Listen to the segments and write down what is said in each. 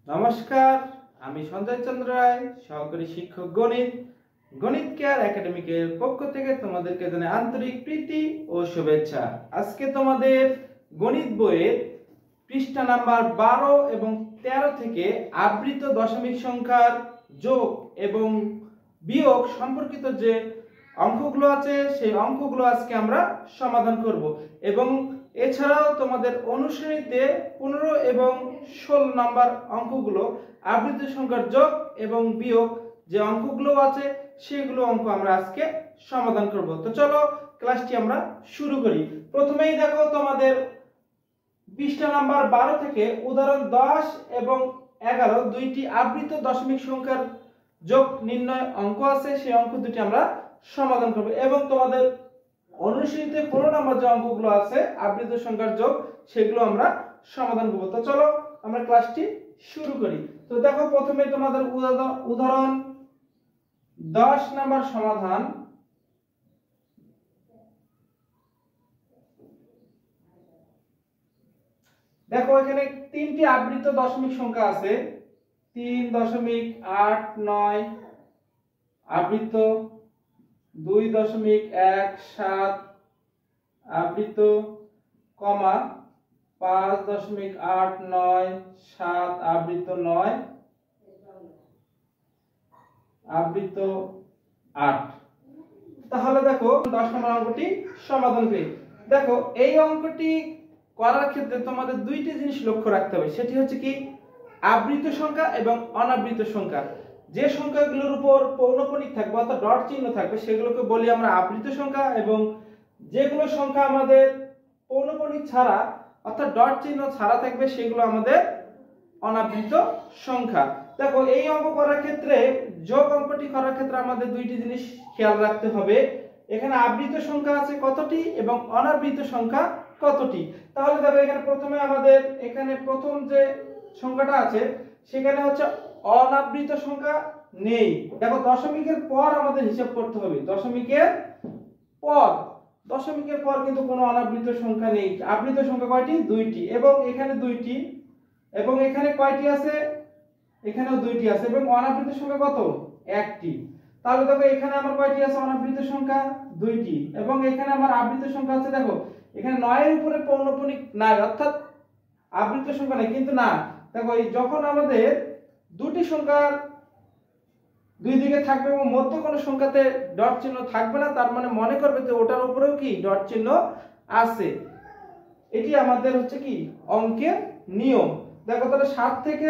নমস্কার, আমি সঞ্জয় চন্দ্র রায়, সহকারী শিক্ষক গণিত গণিত কেয়ার একাডেমিকের পক্ষ থেকে তোমাদেরকে জানাই আন্তরিক প্রীতি ও শুভেচ্ছা। আজকে তোমাদের গণিত বইয়ের পৃষ্ঠা নাম্বার 12 এবং 13 থেকে আবৃত দশমিক সংখ্যার যোগ এবং বিয়োগ সম্পর্কিত যে অঙ্কগুলো আছে সেই অঙ্কগুলো আজকে আমরা সমাধান করব এবং এছাড়াও তোমাদের অনুশ্রেণীতে 15 এবং 16 নাম্বার অঙ্কগুলো আবৃত সংখ্যার যোগ এবং বিয়োগ যে অঙ্কগুলো আছে সেগুলো অঙ্ক আমরা আজকে সমাধান করব। তো চলো ক্লাসটি আমরা শুরু করি। প্রথমেই দেখো তোমাদের পৃষ্ঠা নাম্বার 12 থেকে উদাহরণ 10 এবং 11 দুইটি আবৃত দশমিক সংখ্যার যোগ নির্ণয় অঙ্ক আছে, সেই অঙ্ক দুটি আমরা সমাধান করব এবং তোমাদের অনুশীলনীতে 15 নম্বর যে অঙ্কগুলো আছে আবৃত সংখ্যার যোগ সেগুলো আমরা সমাধান করব। তো চলো আমরা ক্লাসটি শুরু করি। তো দেখো প্রথমে তোমাদের উদাহরণ 10 নম্বর সমাধান। দেখো এখানে তিনটি আবৃত দশমিক সংখ্যা আছে, 3.89 আবৃত, 2.17 আবৃত, 5.897 আবৃত 9 আবৃত 8। তাহলে দেখো 10 নম্বর অঙ্কটি সমাধান করি। দেখো এই অঙ্কটি করার ক্ষেত্রে তোমাদের দুইটি জিনিস লক্ষ্য রাখতে হবে, সেটি হচ্ছে কি আবৃত সংখ্যা এবং অনাবৃত সংখ্যা। যে সংখ্যাগুলোর উপর পৌনঃপুনিক থাকবে অর্থাৎ ডট চিহ্ন থাকবে সেগুলোকে বলি আমরা আবৃত সংখ্যা, এবং যেগুলো সংখ্যা আমাদের পৌনঃপুনিক ছাড়া অর্থাৎ ডট চিহ্ন ছাড়া থাকবে সেগুলো আমাদের অনাবৃত সংখ্যা। দেখো এই অঙ্ক করার ক্ষেত্রে যোগ অঙ্কটি করার ক্ষেত্রে আমাদের দুইটি জিনিস খেয়াল রাখতে হবে। এখানে আবৃত সংখ্যা আছে কতটি এবং অনাবৃত সংখ্যা কতটি। তাহলে দেখো এখানে প্রথমে আমাদের এখানে প্রথম যে সংখ্যাটা আছে সেখানে হচ্ছে অনাবৃত সংখ্যা নেই। দেখো দশমিকের পর আমাদের হিসাব করতে হবে, দশমিকের পর কিন্তু কোনো অনাবৃত সংখ্যা নেই। আবৃত সংখ্যা কয়টি? দুইটি, এবং এখানে দুইটি, এবং এখানে কয়টি আছে? এখানেও দুইটি আছে, এবং অনাবৃত সংখ্যা কত? একটি। তাহলে দেখো এখানে আমার কয়টি আছে অনাবৃত সংখ্যা? দুইটি, এবং এখানে আমার আবৃত সংখ্যা আছে দেখো এখানে 9 এর উপরে পৌনঃপুনিক নাই অর্থাৎ আবৃত সংখ্যা নাই, কিন্তু না দেখো এই যখন আমাদের দুটি সংখ্যার দুই দিকে থাকবে এবং মধ্যে কোনো সংখ্যাতে ডট চিহ্ন থাকবে না, তার মানে মনে করবে যে ওটার উপরেও কি ডট চিহ্ন আছে। এটি আমাদের হচ্ছে কি অঙ্কের নিয়ম। দেখো তাহলে 7 থেকে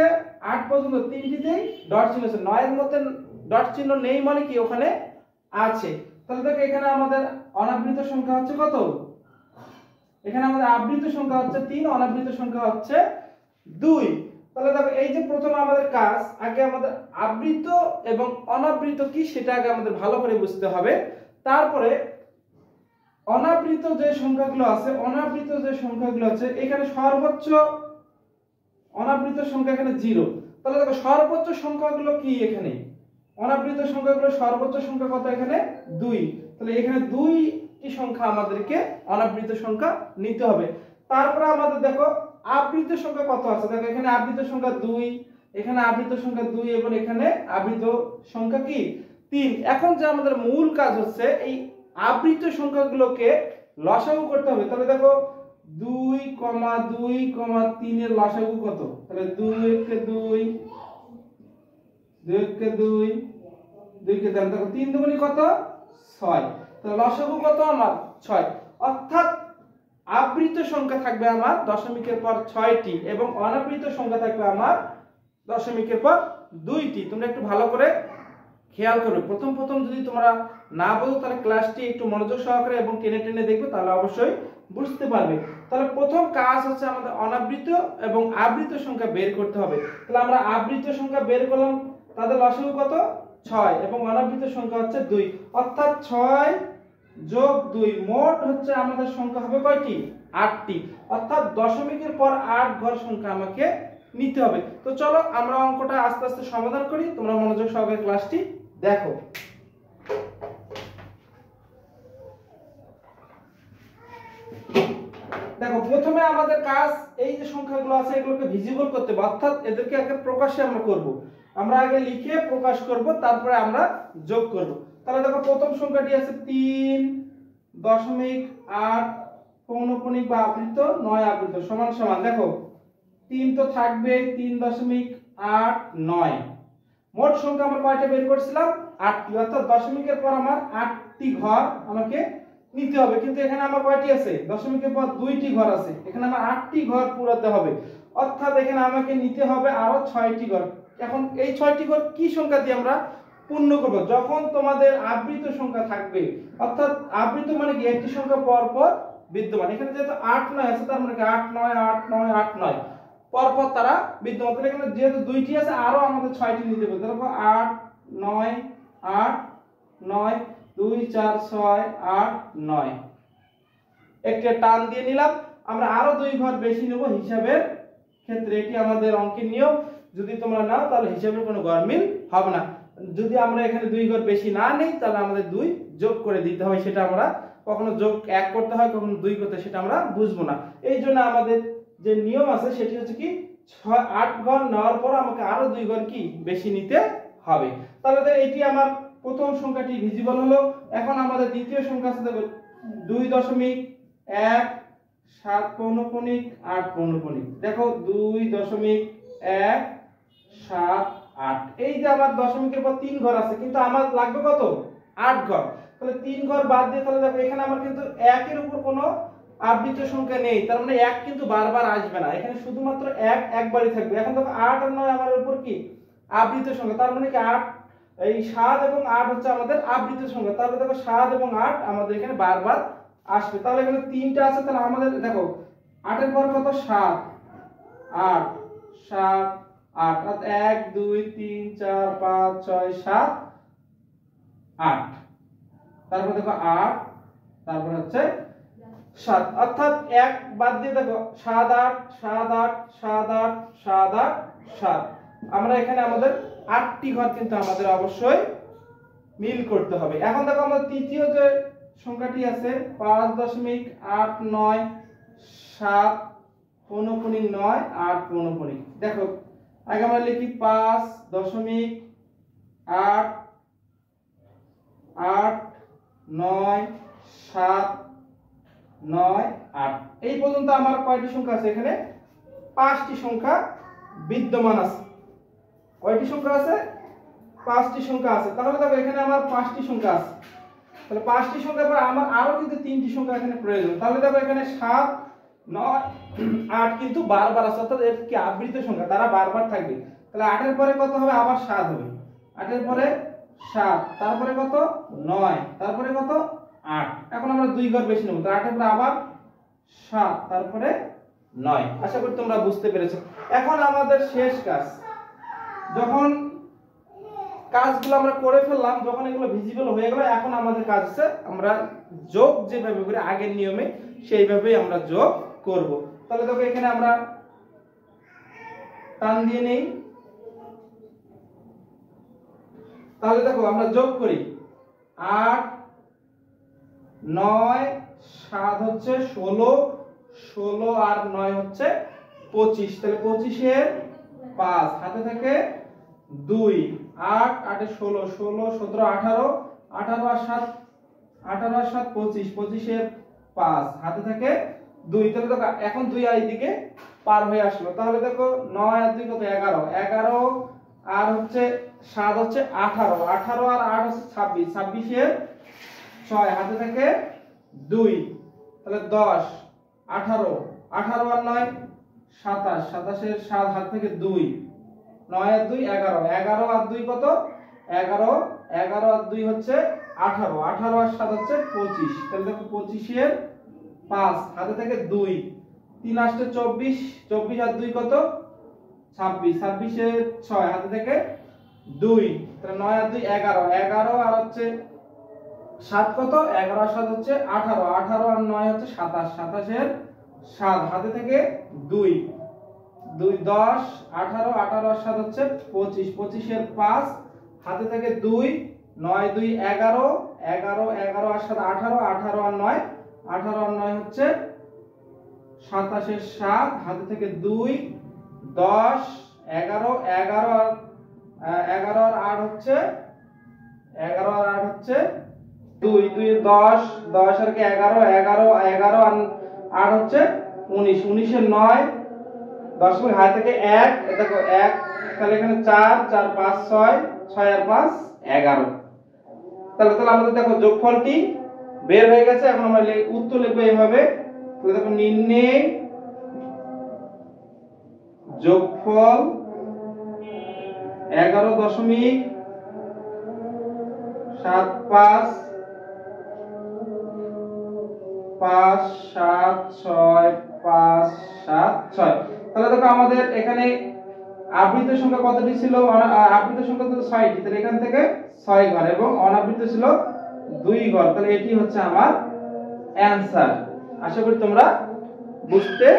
8 পর্যন্ত তিনটিতেই ডট চিহ্ন আছে, 9 এর মধ্যে ডট চিহ্ন নেই মানে কি ওখানে আছে। তাহলে দেখো এখানে আমাদের অনাবৃত সংখ্যা হচ্ছে কত? এখানে আমাদের আবৃত সংখ্যা হচ্ছে 3, অনাবৃত সংখ্যা হচ্ছে 2। তাহলে দেখো এই যে প্রথম আমাদের কাজ, আগে আমাদের আবৃত এবং অনাবৃত কি সেটা আগে আমাদের ভালো করে বুঝতে হবে। তারপরে অনাবৃত যে সংখ্যাগুলো আছে এখানে সর্বোচ্চ অনাবৃত সংখ্যা এখানে 0। তাহলে দেখো সর্বোচ্চ সংখ্যাগুলো কি? এখানে অনাবৃত সংখ্যাগুলো সর্বোচ্চ সংখ্যা কত? এখানে 2। তাহলে এখানে 2টি সংখ্যা আমাদেরকে অনাবৃত সংখ্যা নিতে হবে। তারপরে আমাদের দেখো আবৃত সংখ্যা কত আছে। দেখো এখানে আবৃত সংখ্যা 2, এখানে আবৃত সংখ্যা 2, এবং এখানে আবৃত সংখ্যা কি? 3। এখন যে আমাদের মূল কাজ হচ্ছে এই আবৃত সংখ্যাগুলোকে লসাগু করতে হবে। তাহলে দেখো 2, 2, 3 এর লসাগু কত? তাহলে 2 কে 2, 2 কে 2, 2 কে 3, দেখো 3 দুগুণী কত? 6। তাহলে লসাগু কত আমার? 6। অর্থাৎ আবৃত সংখ্যা থাকবে আমার দশমিকের পর 6টি এবং অনাবৃত সংখ্যা থাকবে আমার দশমিকের পর 2টি। তোমরা একটু ভালো করে খেয়াল করবে। প্রথম যদি তোমরা না বোঝো তাহলে ক্লাসটি একটু মনোযোগ সহকারে এবং টেনে টেনে দেখবে, তাহলে অবশ্যই বুঝতে পারবে। তাহলে প্রথম কাজ হচ্ছে আমাদের অনাবৃত এবং আবৃত সংখ্যা বের করতে হবে। তাহলে আমরা আবৃত সংখ্যা বের করলাম, তাদের লসাগু কত? 6, এবং অনাবৃত সংখ্যা হচ্ছে 2, অর্থাৎ 6 যোগ 2 মোট হচ্ছে আমাদের সংখ্যা হবে কয়টি? 8টি। অর্থাৎ দশমিকের পর 8 ঘর সংখ্যা আমাকে নিতে হবে। তো চলো আমরা অঙ্কটা আস্তে আস্তে সমাধান করি, তোমরা মনোযোগ সহকারে ক্লাসটি দেখো। দেখো প্রথমে আমাদের কাজ এই যে সংখ্যাগুলো আছে এগুলোকে ভিজিবল করতে হবে, অর্থাৎ এদেরকে আগে প্রকাশে আমরা করব। আমরা আগে লিখে প্রকাশ করব, তারপরে আমরা যোগ করব। তাহলে দেখো প্রথম সংখ্যাটি আছে 3.8 পৌনঃপুনিক বা আবৃত 9 আবৃত সমান সমান দেখো 3 তো থাকবে 3.89। মোট সংখ্যা আমরা কয়টা বের করছিলাম 8টি, অর্থাৎ দশমিকের পর আমার 8টি ঘর আমাকে নিতে হবে। কিন্তু এখানে আমার কয়টি আছে দশমিকের পর 2টি ঘর আছে, এখানে আমার 8টি ঘর পুরাতে হবে, অর্থাৎ এখানে আমাকে নিতে হবে আরো 6টি ঘর। এখন এই 6টি ঘর কি সংখ্যা দিয়ে আমরা পূর্ণ করব? যখন তোমাদের আবৃত সংখ্যা থাকবে, অর্থাৎ আবৃত মানে কি একটি সংখ্যা পর পর বিদ্যমান। এখানে যেহেতু 8 9 আছে তার মানে কি 8 9 8 9 8 9 পর পর তারা বিদ্যমান। তাহলে এখানে যেহেতু 2টি আছে আরো আমাদের 6টি নিতে হবে। তাহলে 8 9 8 9 2 4 6 8 9 একটা টান দিয়ে নিলাম। আমরা আরো 2 ঘর বেশি নেব হিসাবের ক্ষেত্রে, এটি আমাদের অঙ্কের নিয়ম। যদি তোমরা নাও তাহলে হিসাবের কোনো গরমিল হবে না। যদি আমরা এখানে 2 ঘর বেশি না নেই তাহলে আমাদের 2 যোগ করে দিতে হয়, সেটা আমরা কখনো যোগ 1 করতে হয় কখনো 2 করতে, সেটা আমরা বুঝবো না। এই জন্য আমাদের যে নিয়ম আছে সেটি হচ্ছে কি 8 ঘর নেওয়ার পর আমাকে আরো 2 ঘর কি বেশি নিতে হবে। তাহলে এটি আমার প্রথম সংখ্যাটি ভিজিবল হলো। এখন আমাদের দ্বিতীয় সংখ্যা আছে দেখো 2.1 পৌনঃপুনিক 8 পৌনঃপুনিক। দেখো 2.178। এই যে আমার দশমিকের পর 3 ঘর আছে, কিন্তু আমার লাগবে কত 8 ঘর। তাহলে 3 ঘর বাদ দিয়ে তাহলে দেখো এখানে আমার কিন্তু 1 এর উপর কোনো আবৃত সংখ্যা নেই, তার মানে 1 কিন্তু বারবার আসবে না, এখানে শুধুমাত্র 1 একবারই থাকবে। এখন দেখো 8 আর 9 আমার উপর কি আবৃত সংখ্যা, তার মানে কি 8 এই 7 এবং 8 হচ্ছে আমাদের আবৃত সংখ্যা। তাহলে দেখো 7 এবং 8 আমাদের এখানে বারবার আসবে। তাহলে এখানে 3টা আছে, তাহলে আমাদের দেখো 8 এর পর কত 7 8 7 8 অর্থাৎ 1 2 3 4 5 6 7 8। তারপর দেখো 8 তারপর হচ্ছে 7, অর্থাৎ 1 বাদ দিয়ে দেখো 7 8 7 8 7 8 7 8 7। আমরা এখানে আমাদের 8টি ঘর কিন্তু আমাদের অবশ্যই মিল করতে হবে। এখন দেখো আমরা তৃতীয় যে সংখ্যাটি আছে 5.89 7 পৌনঃপুনিক 9 8 পৌনঃপুনিক। দেখো আগে আমরা লিখি 5.8 8 9 7 9 8। এই পর্যন্ত আমার কয়টি সংখ্যা আছে? এখানে 5টি সংখ্যা বিদ্যমান আছে। কয়টি সংখ্যা আছে? 5টি সংখ্যা আছে। তাহলে দেখো এখানে আমার 5টি সংখ্যা আছে, তাহলে 5টি সংখ্যার পর আমার আরো কিন্তু 3টি সংখ্যা এখানে প্রয়োজন। তাহলে দেখো এখানে 7 9 8 কিন্তু বারবার আছে, অর্থাৎ এর কি আবৃত সংখ্যা, তারা বারবার থাকবে। তাহলে 8 এর পরে কত হবে? আবার 7 হবে। 8 এর পরে 7, তারপরে কত 9, তারপরে কত 8। এখন আমরা 2 ঘর বেশি নেব, তাহলে 8 এর পরে আবার 7, তারপরে 9। আশা করি তোমরা বুঝতে পেরেছো। এখন আমাদের শেষ কাজ, যখন কাজগুলো আমরা করে ফেললাম, যখন এগুলো ভিজিবল হয়ে গেল, এখন আমাদের কাজ আছে আমরা যোগ যেভাবে করি আগের নিয়মে সেইভাবেই আমরা যোগ করব। তাহলে দেখো এখানে আমরা টান দিয়ে নেই, তাহলে দেখো আমরা যোগ করি 8 9 7 হচ্ছে 16 16 আর 9 হচ্ছে 25। তাহলে 25 এর 5 হাতে থাকে 2 8 8 এর 16 16 17 18 18 আর 7 18 আর 7 25 25 এর 5 হাতে থাকে 2। তাহলে দেখো এখন 2 আর এইদিকে পার হয়ে আসলো। তাহলে দেখো 9 আর 2 কত 11 11 আর হচ্ছে 7 হচ্ছে 18 18 আর 8 হচ্ছে 26 26 এর 6 হাতে থাকে 2। তাহলে 10 18 18 আর 9 27 27 এর 7 হাত থেকে 2 9 আর 2 11 11 আর 2 কত 11 11 আর 2 হচ্ছে 18 18 আর 7 হচ্ছে 25। তাহলে দেখো 25 এর 5 হাতে থেকে 2 3 8 24 24 আর 2 কত 26 26 এর 6 হাতে থেকে 2। তাহলে 9 আর 2 11 11 আর হচ্ছে 7 কত 11 আর 7 হচ্ছে 18 18 আর 9 হচ্ছে 27 27 এর 7 হাতে থেকে 2 2 10 18 18 আর 7 হচ্ছে 25 25 এর 5 হাতে থেকে 2 9 2 11 11 11 আর 7 18 18 আর 9 18 আর 9 হচ্ছে 27 7 হাতে থেকে 2 10 11 11 আর 8 হচ্ছে 11 আর 8 হচ্ছে 2 2 10 10 আর 11 11 11 আর 8 হচ্ছে 19 19 এর 9 10 এর হাতে থেকে 1 দেখো 1 তাহলে এখানে 4 4 5 6 6 আর 5 11 তাহলে আমাদের দেখো যোগফলটি বের হয়ে গেছে। এখন আমরা উত্তর লিখব এইভাবে। তাহলে দেখো নির্ণয় যোগফল 11.7556 তাহলে দেখো আমাদের এখানে আবৃত সংখ্যা কতটি ছিল? আবৃত সংখ্যা তো 6টি, তাহলে এখান থেকে 6 ঘর এবং অনাবৃত ছিল 2 ঘর। তাহলে এটি হচ্ছে আমার অ্যানসার। আশা করি তোমরা বুঝতে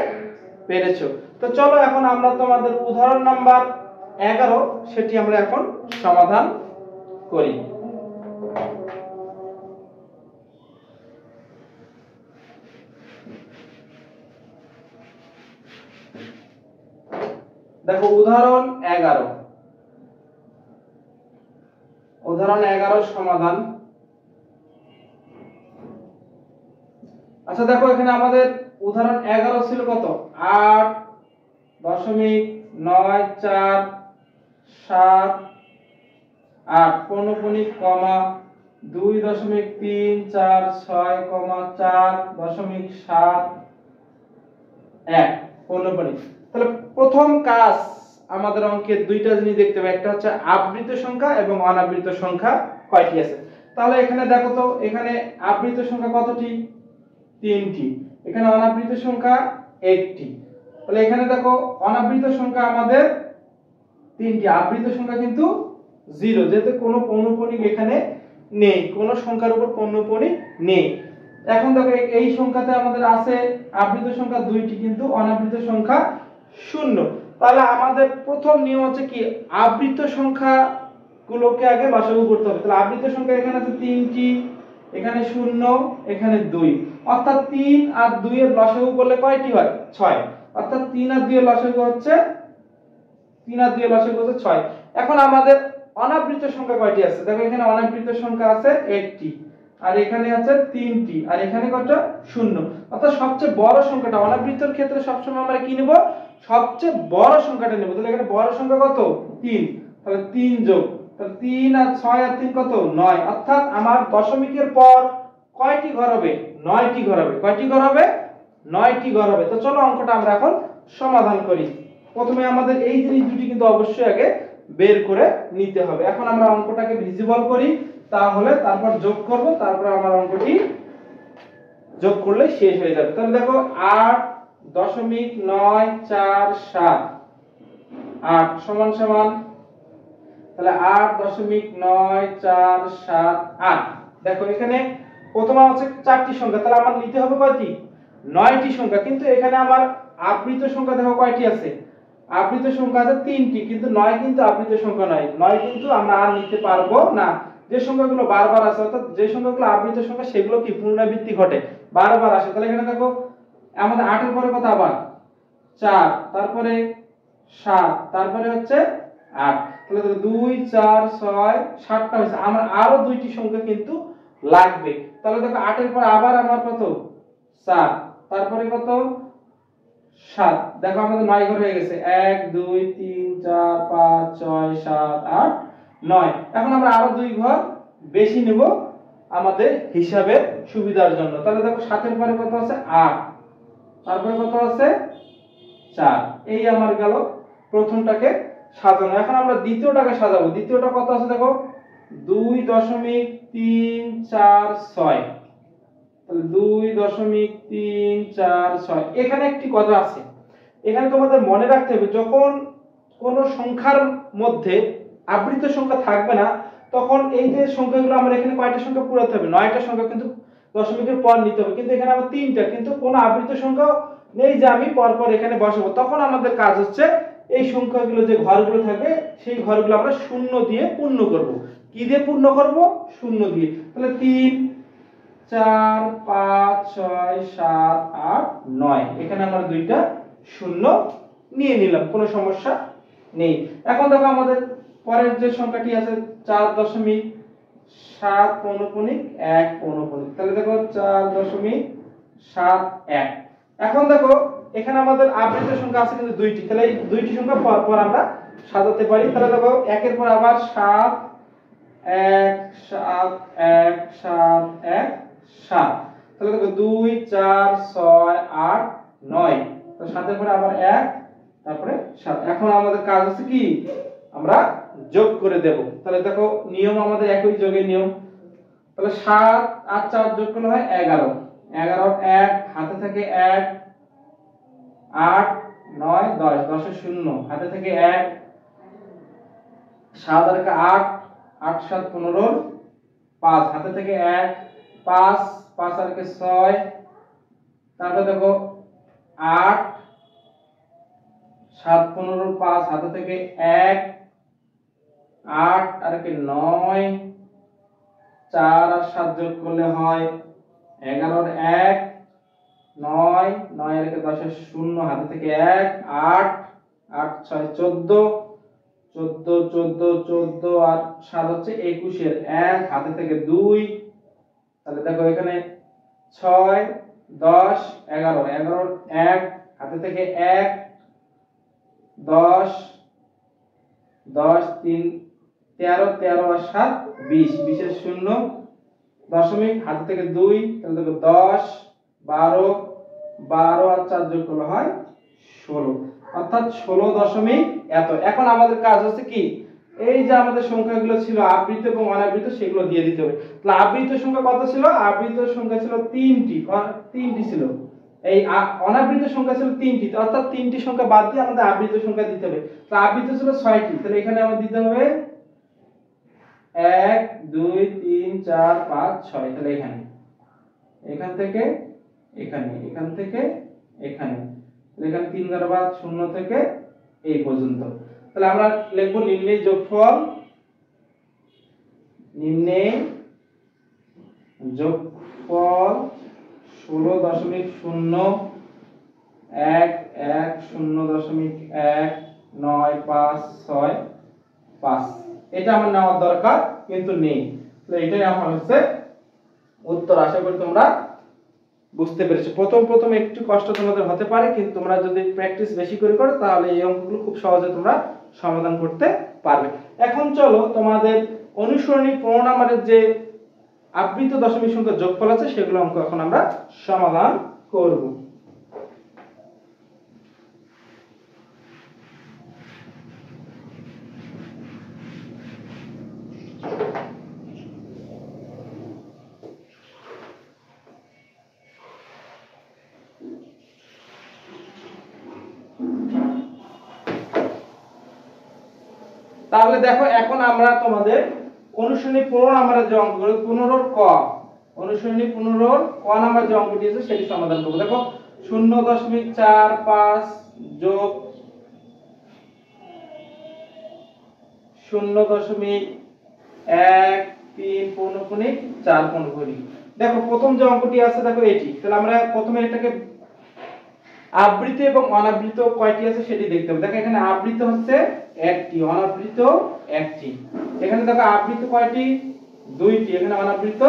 পেরেছো। তো চলো এখন আমরা তোমাদের উদাহরণ নাম্বার 11 সেটি আমরা এখন সমাধান করি। দেখো উদাহরণ 11 সমাধান। আচ্ছা দেখো এখানে আমাদের উদাহরণ 11 ছিল কত? 8.9478 পৌনঃপুনিক কমা 2.346,4.71 পৌনঃপুনিক। তাহলে প্রথম কাজ আমাদের অঙ্কের দুইটা জিনিস দেখতে হবে, একটা হচ্ছে আবৃত সংখ্যা এবং অনাবৃত সংখ্যা কয়টি আছে। তাহলে এখানে দেখো তো এখানে আবৃত সংখ্যা কতটি? 3টি। এখানে অনাবৃত সংখ্যা 1টি। তাহলে এখানে দেখো অনাবৃত সংখ্যা আমাদের 3টি, আবৃত সংখ্যা কিন্তু 0, যেহেতু কোনো পৌনঃপুনিক এখানে নেই, কোনো সংখ্যার উপর পৌনঃপুনিক নেই। এখন দেখো এই সংখ্যাতে আমাদের আছে আবৃত সংখ্যা 2টি কিন্তু অনাবৃত সংখ্যা 0। তাহলে আমাদের প্রথম নিয়ম হচ্ছে কি, আবৃত সংখ্যা গুলোকে আগে লসাগু করতে হবে। তাহলে আবৃত সংখ্যা এখানে আছে 3টি, এখানে 0, এখানে 2, অর্থাৎ 3 আর 2 এর লসাগু করলে কয়টি হয়? 6। অর্থাৎ 3 আর 2 এর লসাগু হচ্ছে 6। এখন আমাদের অনাবৃত সংখ্যা কয়টি আছে? দেখো এখানে অনাবৃত সংখ্যা আছে 1টি, আর এখানে আছে 3টি, আর এখানে কয়টা? 0। অর্থাৎ সবচেয়ে বড় সংখ্যাটা অনাবৃতর ক্ষেত্রে সবসময় আমরা কি নেব? সবচেয়ে বড় সংখ্যাটা নেব। তাহলে এখানে বড় সংখ্যা কত? 3। তাহলে 3 যোগ, তাহলে 3 আর 6 আর 3 কত? 9। অর্থাৎ আমার দশমিকের পর কয়টি ঘর হবে? 9টি ঘর হবে। কয়টি ঘর হবে? 9টি ঘর হবে। তো চলো অঙ্কটা আমরা এখন সমাধান করি। প্রথমে আমাদের এই জিনিস দুটি কিন্তু অবশ্যই আগে বের করে নিতে হবে। এখন আমরা অঙ্কটাকে ভিজিবল করি, তাহলে তারপর যোগ করব, তারপর আমার অঙ্কটি যোগ করলে শেষ হয়ে যাবে। তাহলে দেখো 8.947 8 সমান সমান, তাহলে 8.947 দেখো এখানে প্রথমে আছে 4টি সংখ্যা, তাহলে আমার নিতে হবে কয়টি? 9টি সংখ্যা। কিন্তু এখানে আমার আবৃত সংখ্যা দেখো কয়টি আছে? আবৃত সংখ্যা আছে 3টি, কিন্তু 9 কিন্তু আবৃত সংখ্যা নয়। 9 কিন্তু আমরা আর নিতে পারবো না। যে সংখ্যাগুলো বারবার আসে, অর্থাৎ যে সংখ্যাগুলো আবৃত সংখ্যা সেগুলো কি পুনরাবৃত্তি ঘটে, বারবার আসে। তাহলে এখানে দেখো আমাদের 8 এর পরে কত? আবার 4, তারপরে 7, তারপরে হচ্ছে 8। তাহলে 2 4 6 7টা হয়েছে। আমার আরো 2টি সংখ্যা কিন্তু লাগবে। তাহলে দেখো 8 এর পর আবার আমার কত? 7, তারপরে কত? 7। দেখো আমাদের 9 ঘর হয়ে গেছে। 1 2 3 4 5 6 7 8 9। এখন আমরা আরো 2 ঘর বেশি নেব আমাদের হিসাবের সুবিধার জন্য। তাহলে দেখো 7 এর পরে কত আছে? 8, তারপরে কত আছে? 4। এই আমার গেল প্রথমটাকে সাজানো। এখন আমরা দ্বিতীয়টাকে সাজাবো। দ্বিতীয়টা কত আছে দেখো? 2.346। তাহলে 2.346। এখানে একটি কথা আছে, এখানে তোমাদের মনে রাখতে হবে, যখন কোন সংখ্যার মধ্যে আবৃত সংখ্যা থাকবে না, তখন এই যে সংখ্যাগুলো আমরা এখানে কয়টা সংখ্যা পুরাতে হবে? 9টা সংখ্যা কিন্তু দশমিকের পর নিতে হবে। কিন্তু এখানে আমার 3টা, কিন্তু কোনো আবৃত সংখ্যা নেই যে আমি পর পর এখানে বসাবো। তখন আমাদের কাজ হচ্ছে এই সংখ্যাগুলো যে ঘরগুলো থাকবে সেই ঘরগুলো আমরা শূন্য দিয়ে পূর্ণ করব। কি দিয়ে পূর্ণ করব? শূন্য দিয়ে। তাহলে 3 4 5 6 7 8 9 এখানে আমরা দুইটা শূন্য নিয়ে নিলাম, কোনো সমস্যা নেই। এখন দেখো আমাদের পরের যে সংখ্যাটি আছে 4.7 পৌনঃপুনিক 1 পৌনঃপুনিক, তাহলে দেখো 4.71। এখন দেখো এখানে আমাদের আবৃত সংখ্যা আছে কিন্তু দুইটি, তাহলে এই দুইটি সংখ্যা পর পর আমরা সাজাতে পারি। তাহলে দেখো একের পর আবার 7 1 7 1 7 1 7, তাহলে দেখো 2 4 6 8 9, তো 7 এর পরে আবার 1 তারপরে 7। এখন আমাদের কাজ আছে কি, আমরা যোগ করে দেব। তাহলে দেখো নিয়ম আমাদের একই, যোগের নিয়ম। তাহলে 7 আর 4 যোগ করলে হয় 11, 11 1 হাতে থাকে 1, 8 9 10, 10 এর 0 হাতে থেকে 1, 7 আর 8, 8 7 15, 5 হাতে থেকে 1, 5 5 আর 6, তারপর দেখো 8 7 15 5 হাতে থেকে 1, 8 আর 9, 4 আর 7 যোগ করলে হয় 11 আর 1 9, 9 আর 10 এর 0 হাতে থেকে 1, 8 8 6 14, 14 14 14 আর 7 হচ্ছে 21 এর 1 হাতে থেকে 2, তাহলে দেখো এখানে 6 10 11, 11 1 হাতে থেকে 1, 10 10 3 13, 13 আর 7 20, 20 এর 0 দশমিক হাতে থেকে 2, তাহলে দেখো 10 12 12 আর 4 যোগ করলে হয় 16, অর্থাৎ 16 দশমিক এত। এখন আমাদের কাজ হচ্ছে কি, এই যে আমাদের সংখ্যাগুলো ছিল আবৃত এবং অনাবৃত সেগুলো দিয়ে দিতে হবে। তাহলে আবৃত সংখ্যা কত ছিল, আবৃত সংখ্যা ছিল 3টি ছিল, এই অনাবৃত সংখ্যা ছিল 3টি, অর্থাৎ 3টি সংখ্যা বাদ দিয়ে আমাদের আবৃত সংখ্যা দিতে হবে। তাহলে আবৃত ছিল 6টি, তাহলে এখানে আমাদের দিতে হবে 1 2 3 4 5 6, তাহলে এখান থেকে এখানে, এখান থেকে এখানে, এখানে 3 দ্বারা বাদ 0 থেকে এই পর্যন্ত। তাহলে আমরা লিখব নিম্নের যোগফল, নিম্নের যোগফল 16.011.0.19565, এটা আমার নেওয়ার দরকার কিন্তু নেই। তাহলে এটাই আমার হচ্ছে উত্তর। আশা করি তোমরা বুঝতে পেরেছো। প্রথম একটু কষ্ট তোমাদের হতে পারে, কিন্তু তোমরা যদি প্র্যাকটিস বেশি করে করো তাহলে এই অঙ্কগুলো খুব সহজে তোমরা সমাধান করতে পারবে। এখন চলো তোমাদের অনুসরণী 15 নম্বরের যে আবৃত দশমিক সংখ্যার যোগফল আছে সেগুলো অঙ্ক এখন আমরা সমাধান করব। তাহলে দেখো এখন আমরা তোমাদের অনুসরণী 15 নম্বরের যে অঙ্কগুলো 15 ক, অনুসরণী 15 ক নাম্বার যে অঙ্কটি আছে সেটি সমাধান করব। দেখো 0.45 যোগ 0.13 পৌনঃপুনিক 4 পৌনঃপুনিক। দেখো প্রথম যে অঙ্কটি আছে দেখো এটি, তাহলে আমরা প্রথমে এটাকে আবৃত এবং অনাবৃত কয়টি আছে সেটি দেখতে হবে। দেখো এখানে আবৃত হচ্ছে একটি, অনাবৃত একটি। এখানে দেখো আবৃত কয়টি, দুইটি, এখানে অনাবৃত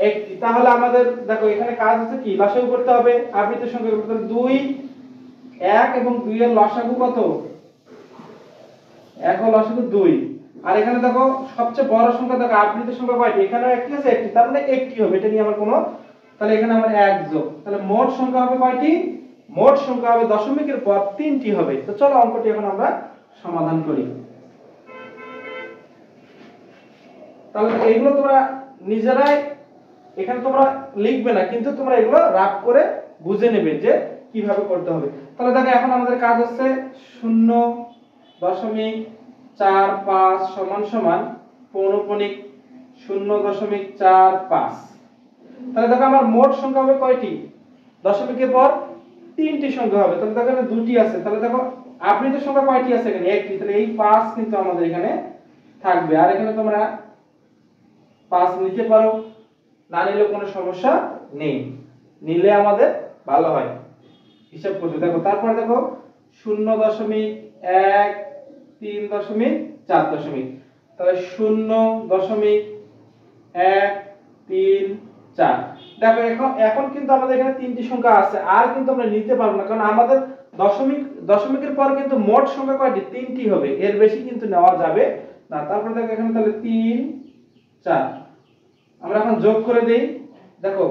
একটি। তাহলে আমাদের দেখো এখানে কাজ হচ্ছে কি, লসাগু করতে হবে। আবৃত সংখ্যা করতে 2 1 এবং 2 এর লসাগু কত, 1 ও লসাগু 2। আর এখানে দেখো সবচেয়ে বড় সংখ্যা দেখো আবৃত সংখ্যা কয়টি, এখানে একটি আছে, একটি, তার মানে একটি হবে, এটা নিয়ে আমার কোনো, তাহলে এখানে আমার 1 যোগ, তাহলে মোট সংখ্যা হবে কয়টি, মোট সংখ্যা হবে দশমিকের পর 3টি হবে। তো চলো অঙ্কটি এখন আমরা সমাধান করি। তাহলে এইগুলো তোমরা নিজেরাই এখানে তোমরা লিখবে না, কিন্তু তোমরা এগুলো রাফ করে বুঝে নেবে যে কিভাবে করতে হবে। তাহলে দেখো এখন আমাদের কাজ হচ্ছে 0.45 সমান সমান পৌনঃপুনিক 0.45। তাহলে দেখো আমার মোট সংখ্যা হবে কয়টি, দশমিকের পর 3টি সংখ্যা হবে। তাহলে দেখো এখানে 2টি আছে, তাহলে দেখো আবৃত সংখ্যা কয়টি আছে, এখানে একটি, তাহলে এই 5 কিন্তু আমাদের এখানে থাকবে। আর এখানে তোমরা 5 নিতে পারো, না নিলে কোনো সমস্যা নেই, নিলে আমাদের ভালো হয় হিসাব করতে। দেখো তারপর দেখো 0.1 3.4, তাহলে 0.134। দেখো এখন কিন্তু আমাদের এখানে তিনটি সংখ্যা আছে, আর কিন্তু আমরা নিতে পারবো না, কারণ আমাদের দশমিকের পর কিন্তু মোট সংখ্যা কয়টি? তিনটি হবে, এর বেশি কিন্তু নেওয়া যাবে না। তারপর দেখো এখানে তাহলে 3 4, আমরা এখন যোগ করে দেই। দেখো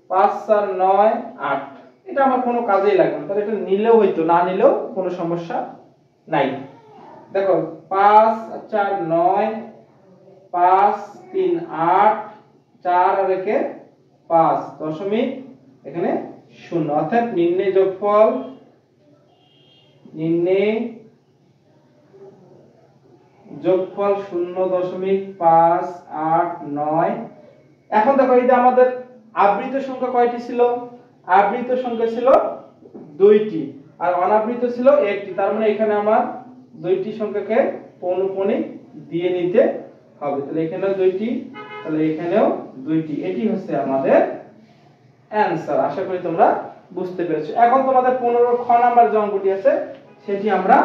5 4 9 8, এটা আমার কোনো কাজেই লাগবে না, তাহলে এটা নিলেও হইতো, না নিলেও কোনো সমস্যা নাই। দেখো 5 4 9, 5 3 8, 4 আর একে 5, দশমিক এখানে 0, অর্থাৎ নির্ণয় যোগফল, নির্ণয় যোগফল 0.589। এখন দেখো এই যে আমাদের আবৃত সংখ্যা কয়টি ছিল? আবৃত সংখ্যা ছিল 2টি আর অনাবৃত ছিল 1টি, তার মানে এখানে আমার 2টি সংখ্যাকে পৌনঃপুনিক দিয়ে নিতে হবে। তাহলে এখানেও 2টি, তাহলে এখানেও 2টি, এটি হচ্ছে আমাদের অ্যানসার। আশা করি তোমরা বুঝতে পেরেছো। এখন তোমাদের 15 খ নাম্বার যে অঙ্কটি আছে সেটি আমরা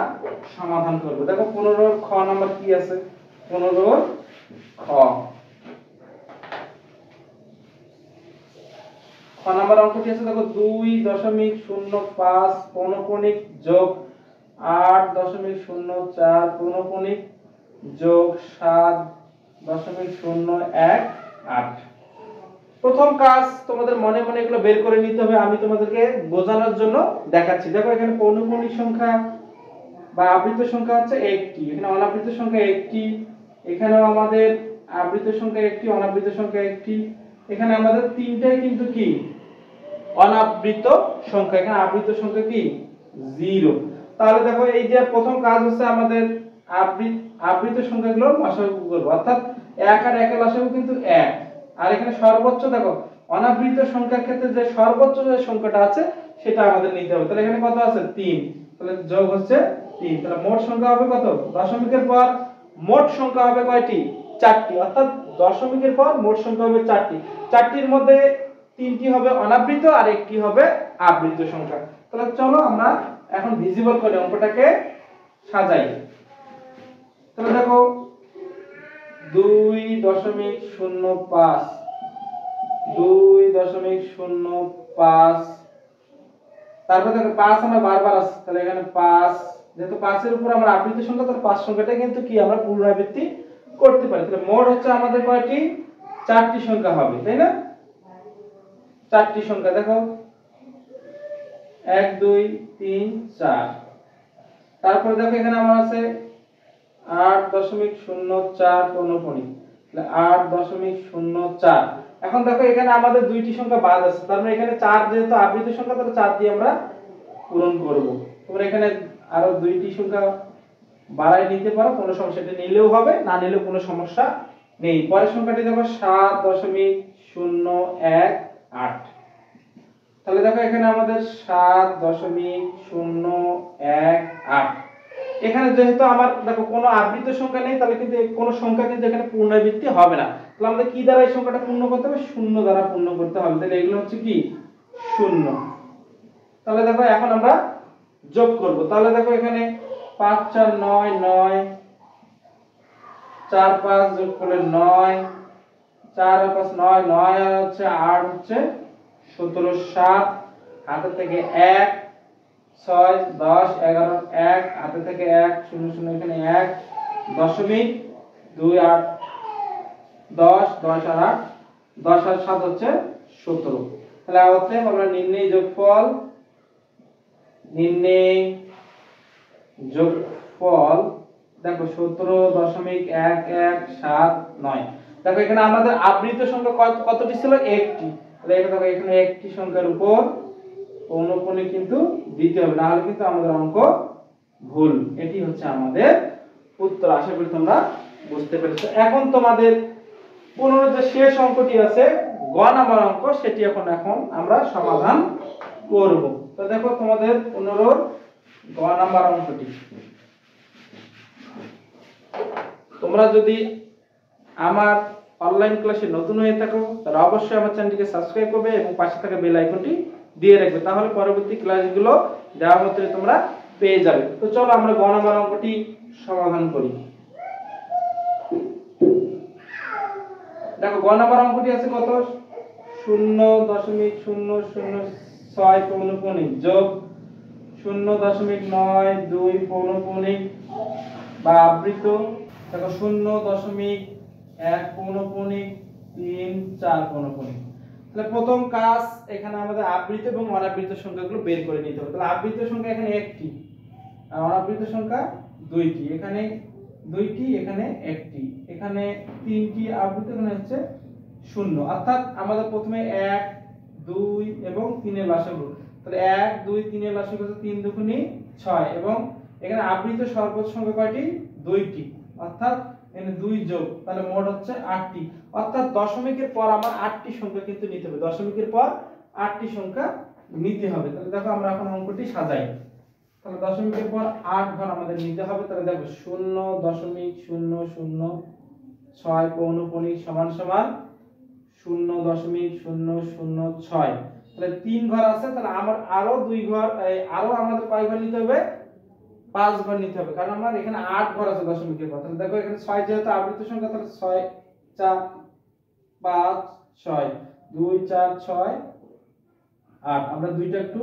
সমাধান করব। দেখো 15 খ নাম্বার কি আছে? 15 খ নাম্বার অঙ্কটি আছে, দেখো 2.05 পৌনঃপুনিক যোগ 8.04 পৌনঃপুনিক যোগ 7.018। প্রথম কাজ তোমাদের মনে মনে এগুলো বের করে নিতে হবে, আমি তোমাদেরকে বোঝানোর জন্য দেখাচ্ছি। দেখো এখানে পৌনঃপুনিক সংখ্যা বা আবৃত সংখ্যা হচ্ছে 1টি, এখানে অনাবৃত সংখ্যা 1টি, এখানেও আমাদের আবৃত সংখ্যা 1টি, অনাবৃত সংখ্যা 1টি, এখানে আমাদের তিনটাই কিন্তু কি অনাবৃত সংখ্যা, এখানে আবৃত সংখ্যা কি 0। তাহলে দেখো এই যে প্রথম কাজ হচ্ছে আমাদের আবৃত সংখ্যাগুলো লসাগু করব, অর্থাৎ 1 আর 1 এর লসাগু কিন্তু 1, আর এখানে সর্বোচ্চ দেখো অনাবৃত সংখ্যার ক্ষেত্রে যে সর্বোচ্চ যে সংখ্যাটা আছে সেটা আমাদের নিতে হবে। তাহলে এখানে কত আছে? 3, তাহলে যোগ হচ্ছে 3, তাহলে মোট সংখ্যা হবে কত? দশমিকের পর মোট সংখ্যা হবে কয়টি? 4টি, অর্থাৎ দশমিকের পর মোট সংখ্যা হবে 4টি। 4টির মধ্যে 3টি হবে অনাবৃত আর 1টি হবে আবৃত সংখ্যা। তাহলে চলো আমরা এখন ভিজিবল করে অঙ্কটাকে সাজাই। তাহলে দেখো 2.05 2.05, তারপর দেখো 5 আমরা বারবার আছে, তাহলে এখানে 5, যেহেতু 5 এর উপর আমরা আবৃত সংখ্যা, তাহলে 5 সংখ্যাটা কিন্তু কি আমরা পুনরাবৃত্তি করতে পারি। তাহলে মোট হচ্ছে আমাদের কয়টি? 4টি সংখ্যা হবে, তাই না? 4টি সংখ্যা দেখো 1 2 3 4, তারপর দেখো এখানে আমার আছে 8.04 পৌনঃপুনিক, তাহলে 8.04। এখন দেখো এখানে আমাদের 2টি সংখ্যা বাদ আছে, তার মানে এখানে 4 যেহেতু আবৃত সংখ্যা, তাহলে 4 দিয়ে আমরা পূরণ করব। তোমরা এখানে আরো 2টি সংখ্যা বাড়াই নিতে পারো, কোনো সমস্যা নেই, নিলেও হবে, না নিলেও কোনো সমস্যা নেই। পরের সংখ্যাটি দেখো 7.018, তাহলে দেখো এখানে আমাদের 7.018। এখানে যেহেতু আমার দেখো কোনো আবৃত সংখ্যা নেই, তাহলে কিন্তু কোনো সংখ্যা কিন্তু এখানে পুনরাবৃত্তি হবে না। তাহলে আমাদের কি দ্বারা এই সংখ্যাটা পূর্ণ করতে হবে? 0 দ্বারা পূর্ণ করতে হবে। তাহলে এগুলো হচ্ছে কি 0। তাহলে দেখো এখন আমরা যোগ করব। তাহলে দেখো এখানে 5 4 9 9, 4 5 যোগ করলে 9, 4 আর 5 9, 9 আর হচ্ছে 8 হচ্ছে 17, 7 হাতে থেকে 1, 6 10 11 1 হাতে থেকে 1 0 0 এখানে 1 দশমিক 2 8 10 10 আর 8 10 আর 7 হচ্ছে 17। তাহলে অতএব আমরা নির্ণয় যোগফল দেখো 17.1179। দেখো এখানে আমাদের আবৃত সংখ্যা কতটি ছিল? 1টি, তাহলে এটা দেখো এখানে 1টি সংখ্যার উপর পৌনঃপুনিক কিন্তু দিতে হবে, না হলে কিন্তু আমাদের অঙ্ক ভুল। এটি হচ্ছে আমাদের উত্তর। আশা করি তোমরা বুঝতে পেরেছো। এখন তোমাদের 15 যে শেষ অঙ্কটি আছে গ নাম্বার অঙ্ক, সেটি এখন আমরা সমাধান করব। তো দেখো তোমাদের 15 গ নাম্বার অঙ্কটি, তোমরা যদি আমার অনলাইন ক্লাসে নতুন হয়ে থাকো তারা অবশ্যই আমার চ্যানেলটিকে সাবস্ক্রাইব করবে এবং পাশে থাকা বেল আইকনটি দিয়ে রাখবে, তাহলে পরবর্তী ক্লাসগুলো দেওয়া মাত্রই তোমরা পেয়ে যাবে। তো চলো আমরা গ নম্বর অঙ্কটি সমাধান করি। দেখো গ নম্বর অঙ্কটি আছে কত, 0.006 পৌনঃপুনিক যোগ 0.92 পৌনঃপুনিক বা আবৃত, দেখো 0.1 পৌনঃপুনিক 3 4 পৌনঃপুনিক। তাহলে প্রথম কাজ এখানে আমাদের আবৃত এবং অনাবৃত সংখ্যাগুলো বের করে নিতে হবে। তাহলে আবৃত সংখ্যা এখানে একটি আর অনাবৃত সংখ্যা দুইটি, এখানে দুইটি এখানে একটি, এখানে তিনটি আবৃত, এখানে হচ্ছে 0, অর্থাৎ আমাদের প্রথমে 1 2 এবং 3 এর লসাগু। তাহলে 1 2 3 এর লসাগু হচ্ছে 3 দুগুণে 6 এবং এখানে আবৃত সর্বোচ্চ সংখ্যা কয়টি, দুইটি, অর্থাৎ এখানে 2 যোগ, তাহলে মোট হচ্ছে 8টি, অর্থাৎ দশমিকের পর আমার 8টি সংখ্যা কিন্তু নিতে হবে, দশমিকের পর 8টি সংখ্যা নিতে হবে। তাহলে দেখো আমরা এখন অঙ্কটি সাজাই। তাহলে দশমিকের পর 8 ঘর আমাদের নিতে হবে। তাহলে দেখো 0.006 পৌনঃপুনিক সমান সমান 0.006। তাহলে 3 ঘর আছে, তাহলে আমার আরো 2 ঘর, আরো আমাদের কয় ঘর নিতে হবে, 5 ঘর নিতে হবে, কারণ আমার এখানে 8 ঘর আছে দশমিকের পর। তাহলে দেখো এখানে 6 যেহেতু আবৃত সংখ্যা, তাহলে 6 4 5 6 2 4 6 8। আমরা দুইটা একটু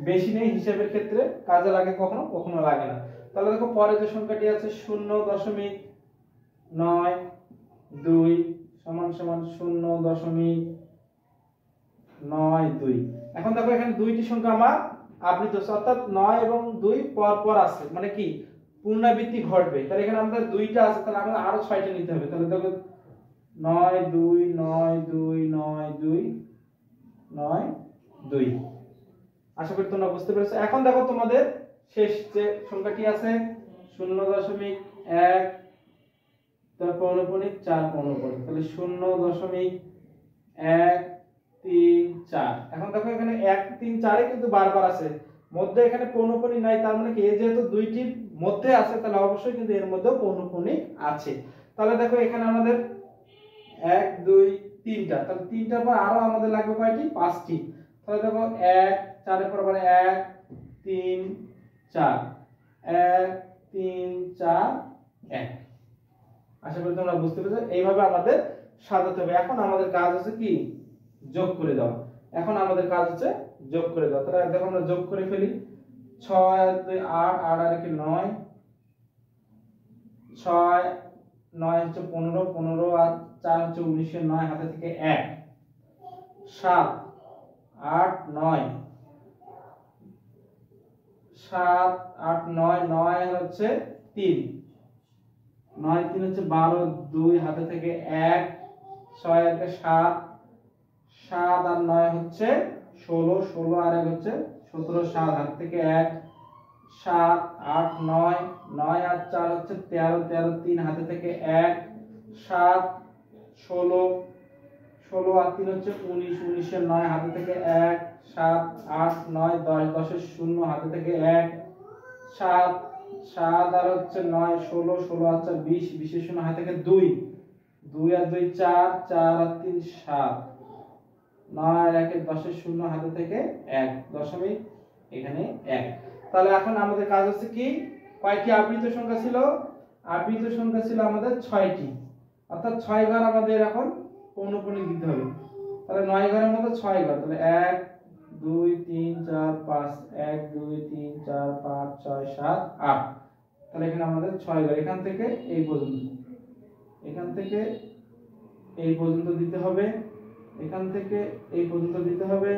বেশি নেই, হিসাবের ক্ষেত্রে কাজে লাগে, কখনো কখনো লাগে না। তাহলে দেখো পরে যে সংখ্যাটি আছে 0.92 সমান সমান 0.92। এখন দেখো এখানে দুইটি সংখ্যা আমার আবৃত আছে, অর্থাৎ 9 এবং 2 পর পর আছে, মানে কি পুনরাবৃত্তি ঘটবে। তাহলে এখানে আমাদের দুইটা আছে, তাহলে আমাদের আরো 6টা নিতে হবে। তাহলে দেখো 9 2 9 2 9 2 9 2। আশা করি তোমরা বুঝতে পেরেছো। এখন দেখো তোমাদের শেষ যে সংখ্যাটি আছে 0.1 তার পৌনঃপুনিক 4 পৌনঃপুনিক, তাহলে 0.134। এখন দেখো এখানে 1 3 4 এ কিন্তু বারবার আছে, মধ্যে এখানে পৌনঃপুনিক নাই, তার মানে কি এই যেহেতু দুইটির মধ্যে আছে তাহলে অবশ্যই কিন্তু এর মধ্যেও পৌনঃপুনিক আছে। তাহলে দেখো এখানে আমাদের 1 2 3টা, তাহলে 3টার পর আরো আমাদের লাগবে কয়টি, 5টি। তাহলে দেখো 1 4 এর পর আবার 1 3 4 1 3 4 1। আশা করি তোমরা বুঝতে পেরেছো। এইভাবে আমাদের সাজাতে হবে। এখন আমাদের কাজ হচ্ছে কি, যোগ করে দাও। এখন আমাদের কাজ হচ্ছে যোগ করে দাও। তাহলে দেখো আমরা যোগ করে ফেলি। 6 2 8 8 আর 1 9 6 9 হচ্ছে 15 15 আর 4 হচ্ছে 19 9 হাতে থেকে 1 7 8 9 7 8 9 9 হচ্ছে 3 9 3 হচ্ছে 12 2 হাতে থেকে 1 6 1 7 7 আর 9 হচ্ছে 16 16 আর 1 হচ্ছে 17 7 হাত থেকে 1 7 8 9 9 আর 4 হচ্ছে 13 13 3 হাতে থেকে 1 7 16 16 আর 3 হচ্ছে 19 19 এর 9 হাতে থেকে 1 7 8 9 10 10 এর 0 হাতে থেকে 1 7 7 আর হচ্ছে 9 16 16 আর 4 20 20 এর 0 হাতে থেকে 2 2 আর 2 4 4 আর 3 7 9 আর 1 এর 10 এর 0 হাতে থেকে 1 দশমিক এখানে 1। তাহলে এখন আমাদের কাজ হচ্ছে কি, কয়টি আবৃত সংখ্যা ছিল, আবৃত সংখ্যা ছিল আমাদের 6টি, অর্থাৎ 6 ঘর আমাদের এখন পৌনঃপুনিক দিতে হবে। তাহলে 9 ঘরের মধ্যে 6 ঘর, তাহলে 1 2 3 4 5 1 2 3 4 5 6 7 8। তাহলে এখানে আমাদের 6 ঘর, এখান থেকে এই পর্যন্ত, এখান থেকে এই পর্যন্ত দিতে হবে, এখান থেকে এই পর্যন্ত দিতে হবে,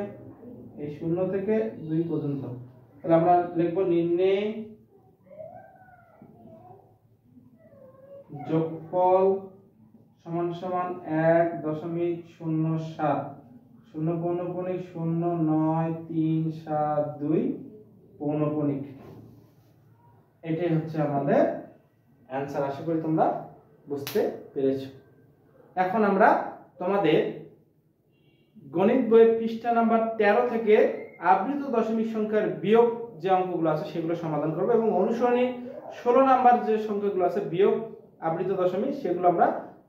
এই 0 থেকে 2 পর্যন্ত। তাহলে আমরা লিখব নির্ণয় যোগফল সমান সমান 1.07 0 পৌনঃপুনিক 0 9 3 7 2 পৌনঃপুনিক। এটাই হচ্ছে আমাদের অ্যানসার। আশা করি তোমরা বুঝতে পেরেছো। এখন আমরা তোমাদের গণিত বইয়ের পৃষ্ঠা নাম্বার 13 থেকে আবৃত দশমিক সংখ্যার বিয়োগ যে অঙ্কগুলো আছে সেগুলো সমাধান করব এবং অনুসরণী 16 নাম্বার যে সংখ্যাগুলো আছে বিয়োগ আবৃত দশমিক সেগুলো আমরা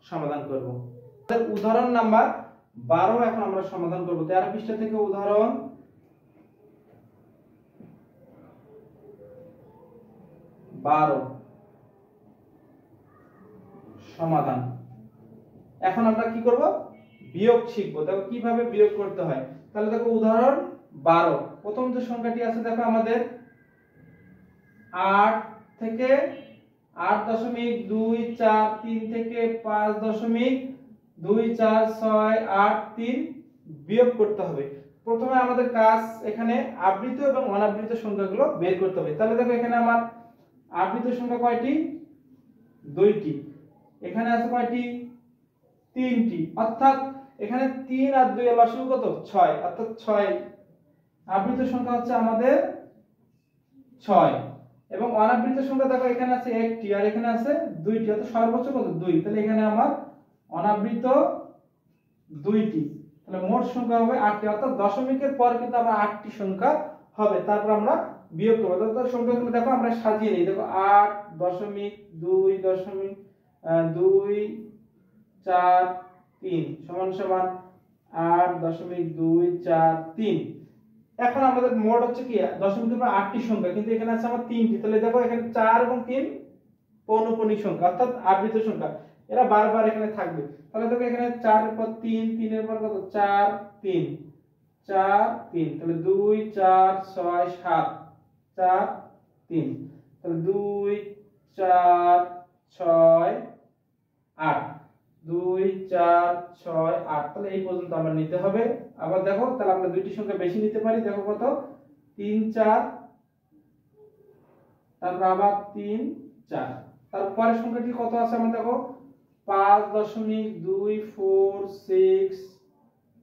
সমাধান করব। উদাহরণ নাম্বার 12 এখন আমরা সমাধান করব। 13 পৃষ্ঠা থেকে উদাহরণ 12 সমাধান। এখন আমরা কি করব? বিয়োগ শিখব। দেখো কিভাবে বিয়োগ করতে হয়। তাহলে দেখো উদাহরণ 12, প্রথম যে সংখ্যাটি আছে দেখো আমাদের 8 থেকে 8.243 থেকে 5.24683 বিয়োগ করতে হবে। প্রথমে আমাদের কাজ এখানে আবৃত এবং অনাবৃত সংখ্যাগুলো বের করতে হবে। তাহলে দেখো এখানে আমার আবৃত সংখ্যা কয়টি? 2টি। এখানে আছে কয়টি? 3টি। অর্থাৎ এখানে 3 আর 2 এর লসাগু কত? 6। অর্থাৎ 6 আবৃত সংখ্যা হচ্ছে আমাদের 6। এবং অনাবৃত সংখ্যা দেখো এখানে আছে 1টি আর এখানে আছে 2টি, অর্থাৎ সর্বোচ্চ কত? 2। তাহলে এখানে আমার অনাবৃত 2টি। তাহলে মোট সংখ্যা হবে 8টি। অর্থাৎ দশমিকের পর কিন্তু আমরা 8টি সংখ্যা হবে। তারপর আমরা বিয়োগ করব। তাহলে সংখ্যাগুলো দেখো আমরা সাজিয়ে নিই। দেখো 8.2.243 সমান সমান 8.243। এখন আমাদের মোট হচ্ছে কি দশমিকের পর 8টি সংখ্যা, কিন্তু এখানে আছে আমার 3টি। তাহলে দেখো এখানে 4 এবং 3 পৌনঃপুনিক সংখ্যা, অর্থাৎ আবৃত সংখ্যা, এরা বারবার এখানে থাকবে। তাহলে দেখো এখানে 4 এর পর 3, 3 এর পর কত? 4 3 4 3। তাহলে 2 4 6 7 4 3। তাহলে 2 4 6 8 2 4 6 8। তাহলে এই পর্যন্ত আমরা নিতে হবে। আবার দেখো তাহলে আমরা দুইটি সংখ্যা বেশি নিতে পারি। দেখো কত? 3 4, তারপর আবার 3 4। তারপরের সংখ্যাটি কত আছে আমরা দেখো 5.246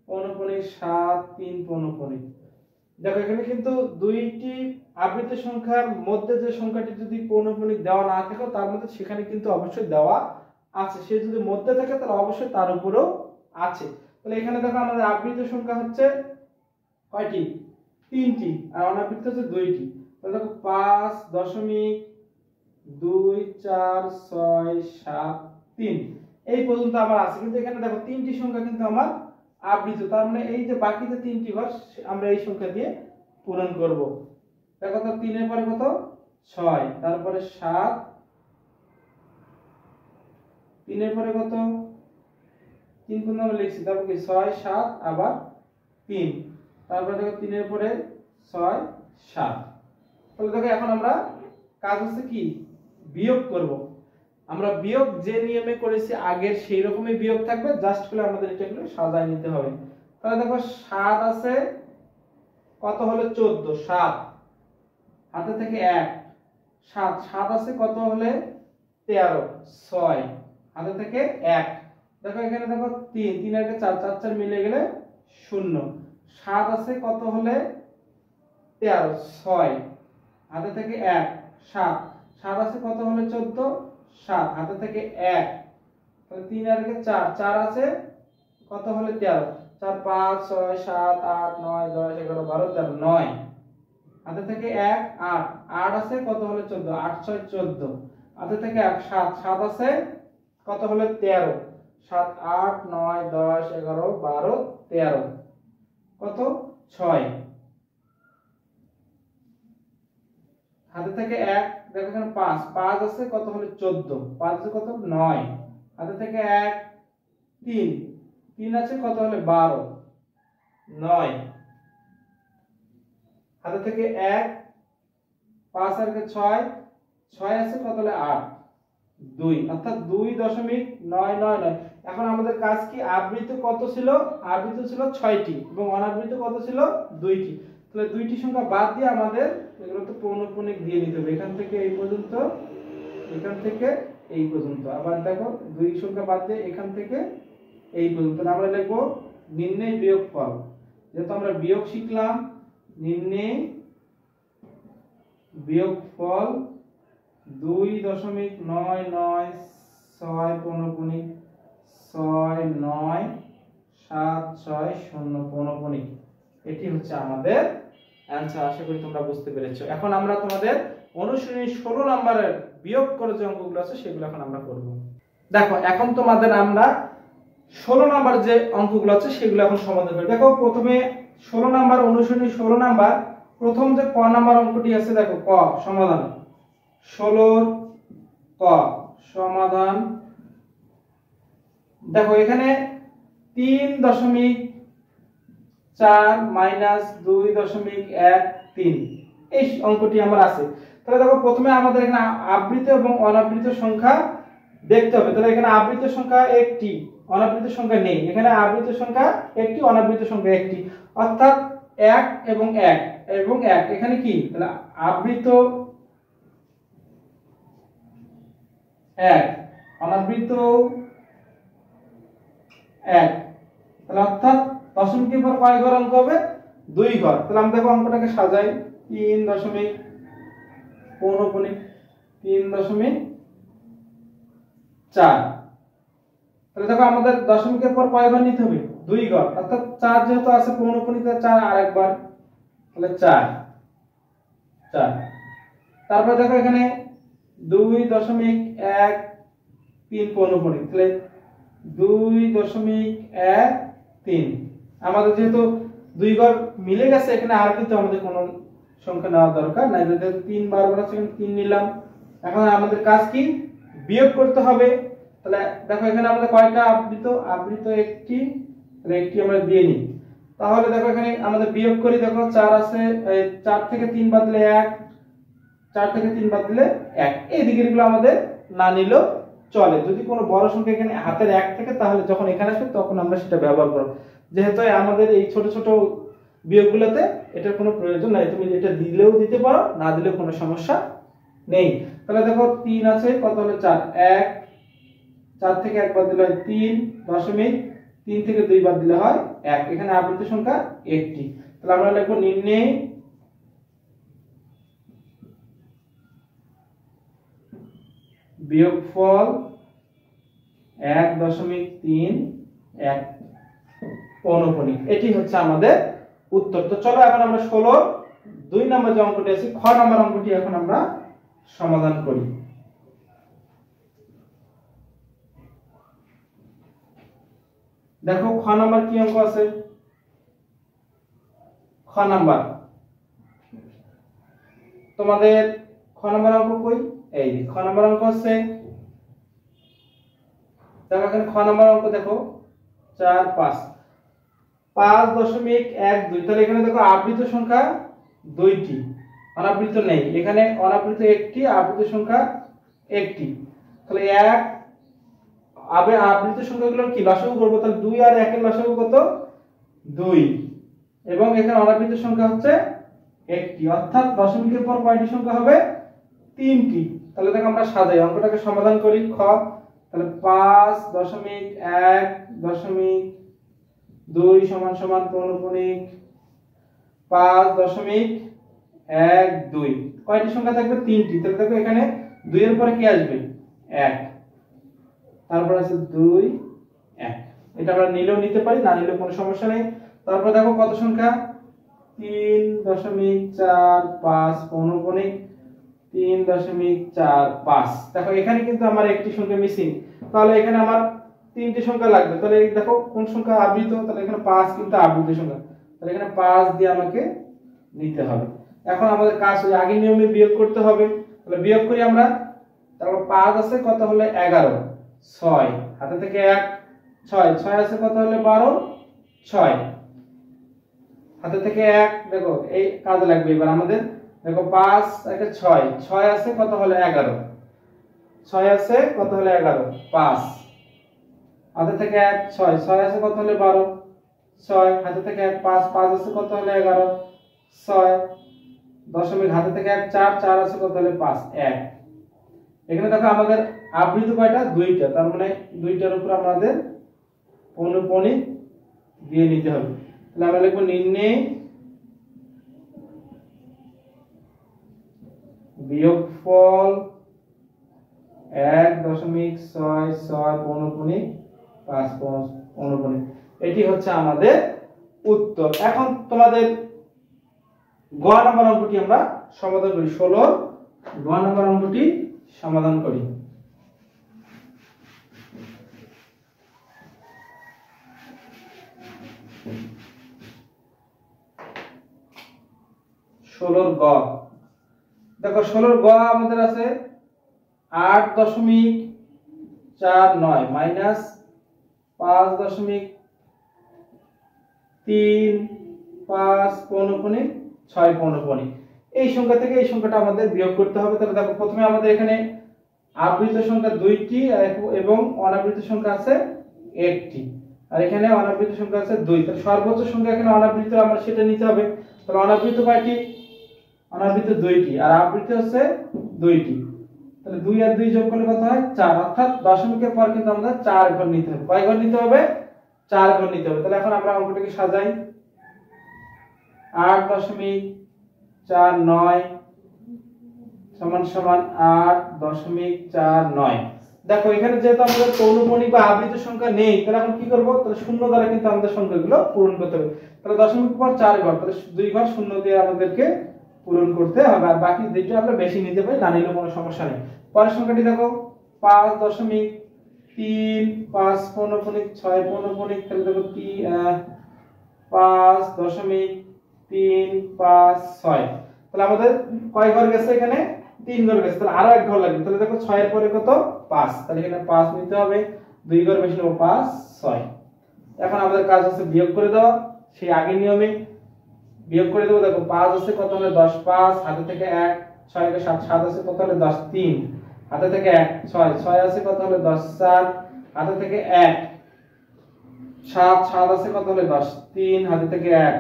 পৌনঃপুনিক 7 3 পৌনঃপুনিক। দেখো এখানে কিন্তু দুইটি আবৃত সংখ্যার মধ্যে যে সংখ্যাটি যদি পৌনঃপুনিক দেওয়া না থাকে তার মধ্যে সেখানে কিন্তু অবশ্যই দেওয়া আছে। সে যদি মধ্যে থাকে তাহলে অবশ্যই তার উপরেও আছে। তাহলে এখানে দেখো আমাদের আবৃত সংখ্যা হচ্ছে কয়টি? 3টি আর অনাবৃত হচ্ছে 2টি। তাহলে দেখো 5.24673 এই পর্যন্ত আমার আছে। কিন্তু এখানে দেখো 3টি সংখ্যা কিন্তু আমার আবৃত, তার মানে এই যে বাকি যে 3টি ঘর আমরা এই সংখ্যা দিয়ে পূরণ করব। দেখো তো 3 এর পরে কত? 6, তারপরে 7, 3 এর পরে কত? 3 কোন আমরা লিখছি, তারপর কি 6 7 আবার 3, তারপরে দেখো 3 এর পরে 6 7। তাহলে দেখো এখন আমরা কাজ হচ্ছে কি? বিয়োগ করব। আমরা বিয়োগ যে নিয়মে করেছি আগের সেই রকমই বিয়োগ থাকবে, জাস্ট করে আমাদের এটাগুলো সাজায় নিতে হবে। তাহলে দেখো 7 আছে কত হলে 14, 7 হাতে থেকে 1 7 7 আছে কত হলে 13, 6 হাতে থেকে 1। দেখো এখানে দেখো 3 3 আর 4 4 4 মিলে গেলে 0। 7 আছে কত হলে 13, 6 হাতে থেকে 1 7 7 আছে কত হলে 14, 7 হাতে থেকে 1। তাহলে 3 আর 4 4 আছে কত হলে 13, 4 5 6 7 8 9 10 11 12 13 9 হাতে থেকে 1 8 8 আছে কত হলে 14, 8 6 14 হাতে থেকে 1 7 7 আছে কত হলে 13, 7 8 9 10 11 12 13 কত 6 হাতে থেকে 1। দেখো এখানে 5 5 আছে কত হলে 14, 5 আছে কত 9 হাতে থেকে 1 3 3 আছে কত হলে 12 9 হাতে থেকে 1 5 আর 6 6 আছে কত হলে 8 2, অর্থাৎ 2.999। এখন আমাদের কাজ কি? আবৃত কত ছিল? আবৃত ছিল 6টি এবং অনাবৃত কত ছিল? 2টি। তাহলে 2টি সংখ্যা বাদ দিয়ে আমাদের এগুলো তো পৌনঃপুনিক দিয়ে নিতে হবে। এখান থেকে এই পর্যন্ত, এখান থেকে এই পর্যন্ত। আবার দেখো 2 সংখ্যা বাদ দিয়ে এখান থেকে এই পর্যন্ত। আমরা লিখব নির্ণয় বিয়োগফল। যেহেতু আমরা বিয়োগ শিখলাম, নির্ণয় বিয়োগফল 2.996 পৌনঃপুনিক 69760 পৌনঃপুনিক। এটি হচ্ছে আমাদের অ্যানসার। আশা করি তোমরা বুঝতে পেরেছো। এখন আমরা তোমাদের অনুশীলনী 16 নম্বরের বিয়োগ করে যে অঙ্কগুলো আছে সেগুলো এখন আমরা করব। দেখো এখন তোমাদের আমরা 16 নাম্বার যে অঙ্কগুলো আছে সেগুলো এখন সমাধান করি। দেখো প্রথমে 16 নাম্বার অনুশীলনী 16 নাম্বার প্রথম যে ক নাম্বার অঙ্কটি আছে দেখো ক সমাধান 16 ক সমাধান। দেখো এখানে 3.4 মাইনাস 2.13 এই অঙ্কটি আমার আছে। তাহলে দেখো প্রথমে আমাদের এখানে আবৃত এবং অনাবৃত সংখ্যা দেখতে হবে। তাহলে এখানে আবৃত সংখ্যা একটি, অনাবৃত সংখ্যা নেই। এখানে আবৃত সংখ্যা একটি, অনাবৃত সংখ্যা একটি, অর্থাৎ 1 এবং 1 এবং 1 এখানে কি, তাহলে আবৃত 1 অনাবৃত 1, তাহলে অর্থাৎ দশমিকের পর কয় ঘর অঙ্ক হবে, 2 ঘর। তাহলে আমরা দেখো অঙ্কটাকে সাজাই 3.4। তাহলে দেখো আমাদের দশমিকের পর কয় ঘর নিতে হবে, 2 ঘর, অর্থাৎ 4 যেহেতু আছে পৌনঃপুনিতে 4 আরেকবার, তাহলে 4। তারপর দেখো এখানে 2.13 পৌনঃপুনি, তাহলে 2.13। আমাদের যেহেতু 2 ঘর মিলে গেছে এখানে আর কিন্তু আমাদের কোনো সংখ্যা নেওয়া দরকার নাই। যদি 3 বারবার আছে এখানে 3 নিলাম। এখন আমাদের কাজ কি, বিয়োগ করতে হবে। তাহলে দেখো এখানে আমাদের কয়টা আবৃত, আবৃত একটি, তাহলে একটি আমরা দিয়ে নিই। তাহলে দেখো এখানে আমাদের বিয়োগ করি, দেখো 4 আছে, 4 থেকে 3 বাদ দিলে 1, 4 থেকে 3 বাদ দিলে 1। এই দিকেরগুলো আমাদের না নিলেও চলে। যদি কোনো বড় সংখ্যা এখানে হাতের 1 থাকে তাহলে যখন এখানে আসবে তখন আমরা সেটা ব্যবহার করব। যেহেতু আমাদের এই ছোট ছোট বিয়োগগুলোতে এটার কোনো প্রয়োজন নাই, তুমি এটা দিলেও দিতে পারো, না দিলেও কোনো সমস্যা নেই। তাহলে দেখো 3 আছে, কত হলো 4, 1, 4 থেকে 1 বাদ দিলে হয় 3, দশমিক 3 থেকে 2 বাদ দিলে হয় 1। এখানে আবৃত সংখ্যা একটি। তাহলে আমরা লিখব নির্ণয় বিয়োগফল 1.31 পৌনঃপুনিক। এটি হচ্ছে আমাদের উত্তর। তো চলো এখন আমরা 16 2 নম্বর যে অঙ্কটি আছে খ নম্বর অঙ্কটি এখন আমরা সমাধান করি। দেখো খ নাম্বার কি অঙ্ক আছে, খ নাম্বার তোমাদের খ নাম্বার অঙ্ক কই, এই খ নাম্বার অঙ্ক আছে। দেখো এখানে খ নাম্বার অঙ্ক দেখো 4 5 5.12। তাহলে এখানে দেখো আবৃত সংখ্যা 2টি, অনাবৃত নেই। এখানে অনাবৃত একটি, আবৃত সংখ্যা একটি। তাহলে 1 আবৃত সংখ্যাগুলোর কি লসাগু করব, তাহলে 2 আর 1 এর লসাগু কত, 2। এবং এখানে অনাবৃত সংখ্যা হচ্ছে একটি, অর্থাৎ দশমিকের পর কয়টি সংখ্যা হবে, 3টি। তাহলে দেখো আমরা সাজাই, অঙ্কটাকে সমাধান করি। খ তাহলে 5.1.2 সমান সমান পৌনঃপুনিক 5.12। কয়টি সংখ্যা থাকবে, 3টি। তাহলে দেখো এখানে 2 এর পরে কি আসবে, 1, তারপর আছে 2 1। এটা আমরা নিলেও নিতে পারি, না নিলেও কোনো সমস্যা নেই। তারপর দেখো কত সংখ্যা, 3.45 পৌনঃপুনিক 3.45। দেখো এখানে কিন্তু আমার একটি সংখ্যা মিসিং, তাহলে এখানে আমার 3টি সংখ্যা লাগবে। তাহলে দেখো কোন সংখ্যা আবৃত, তাহলে এখানে 5 কিন্তু আবৃত সংখ্যা, তাহলে এখানে 5 দিয়ে আমাকে নিতে হবে। এখন আমাদের কাজ ওই আগের নিয়মে বিয়োগ করতে হবে। তাহলে বিয়োগ করি আমরা। তারপর 5 আছে, কত হলো 11, 6 হাতে থেকে 1, 6 6 আছে, কত হলো 12, 6 হাতে থেকে 1। দেখো এই কাজে লাগবে এবার আমাদের। দেখো 5 একে 6 6 আছে, কত হলো 11, 6 আছে, কত হলো 11, 5 হাতে থেকে 1, 6 6 আছে, কত হলো 12, 6 হাতে থেকে 1, 5 5 আছে, কত হলো 11, 6 দশমিক হাতে থেকে 1, 4 4 আছে, কত হলো 5 1। এখানে দেখো আমাদের আবৃত কয়টা, 2টা, তার মানে 2টার উপর আমাদের পৌনঃপুনিক দিয়ে নিতে হবে। তাহলে আমরা লিখব নির্ণয় বিয়োগফল 1.66 পৌনঃপুনিক 5 পৌনঃপুনিক। এটি হচ্ছে আমাদের উত্তর। এখন তোমাদের গ নম্বর অঙ্কটি আমরা সমাধান করি। 16 গ নম্বর অঙ্কটি সমাধান করি। 16 গ। দেখো 16 গ আমাদের আছে 8.49 মাইনাস 5.35 পৌনঃপুনিক 6 পৌনঃপুনিক। এই সংখ্যা থেকে এই সংখ্যাটা আমাদের বিয়োগ করতে হবে। তাহলে দেখো প্রথমে আমাদের এখানে আবৃত সংখ্যা 2টি এবং অনাবৃত সংখ্যা আছে 1টি, আর এখানে অনাবৃত সংখ্যা আছে 2। তাহলে সর্বোচ্চ সংখ্যা এখানে অনাবৃত আমরা সেটা নিতে হবে। তাহলে অনাবৃত কয়টি? অনাবৃত 2টি, আর আবৃত হচ্ছে 2টি। তাহলে 2 আর 2 যোগ করলে কত হয়? 4। অর্থাৎ দশমিকের পর কিন্তু আমাদের 4 ঘর নিতে হবে। কয় ঘর নিতে হবে? 4 ঘর নিতে হবে। তাহলে এখন আমরা অঙ্কটাকে সাজাই। 8.49 সমান সমান 8.49। দেখো এখানে যেহেতু আমাদের পৌনঃপুনিক বা আবৃত সংখ্যা নেই, তাহলে এখন কি করব? তাহলে শূন্য দ্বারা কিন্তু আমাদের সংখ্যাগুলো পূরণ করতে হবে। তাহলে দশমিক পর 4 ঘর, তাহলে 2 ঘর শূন্য দিয়ে আমাদেরকে পূরণ করতে হবে। আর বাকি দুইটা আমরা বেশি নিতে পারি, না নিলেও কোনো সমস্যা নেই। পরের সংখ্যাটি দেখো 5.35 পৌনঃপুনিক 6 পৌনঃপুনিক। তাহলে দেখো 5.35 তাহলে আমাদের কয় ঘর গেছে? এখানে 3 ঘর গেছে। তাহলে আরো এক ঘর লাগবে। তাহলে দেখো 6 এর পরে কত? 5। তাহলে এখানে 5 নিতে হবে, 2 ঘর বেশি নেব, 5 6। এখন আমাদের কাজ হচ্ছে বিয়োগ করে দেওয়া, সেই আগের নিয়মে বিয়োগ করে দেব। দেখো 5 আছে কত হলে 10, 5 হাতে থেকে 1, 6 কে 7, 7 আছে কত হলে 10, 3 হাতে থেকে 1, 6, 6 আছে কত হলে 10, 4 হাতে থেকে 1, 7, 7 আছে কত হলে 10, 3 হাতে থেকে 1,